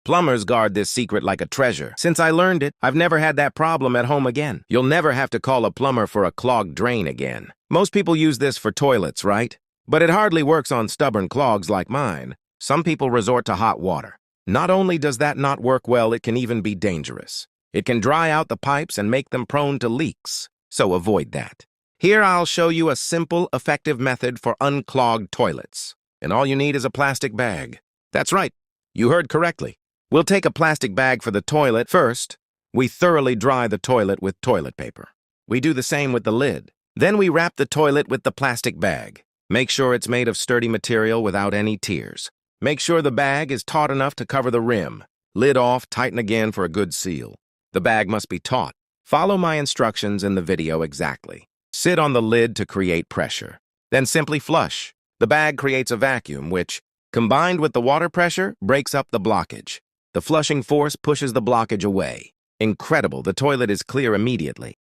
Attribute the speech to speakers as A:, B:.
A: Plumbers guard this secret like a treasure. Since I learned it, I've never had that problem at home again. You'll never have to call a plumber for a clogged drain again. Most people use this for toilets, right? But it hardly works on stubborn clogs like mine. Some people resort to hot water. Not only does that not work well, it can even be dangerous. It can dry out the pipes and make them prone to leaks. So avoid that. Here I'll show you a simple, effective method for unclogged toilets. And all you need is a plastic bag. That's right. You heard correctly. We'll take a plastic bag for the toilet. First, we thoroughly dry the toilet with toilet paper. We do the same with the lid. Then we wrap the toilet with the plastic bag. Make sure it's made of sturdy material without any tears. Make sure the bag is taut enough to cover the rim. Lid off, tighten again for a good seal. The bag must be taut. Follow my instructions in the video exactly. Sit on the lid to create pressure. Then simply flush. The bag creates a vacuum, which, combined with the water pressure, breaks up the blockage. The flushing force pushes the blockage away. Incredible, the toilet is clear immediately.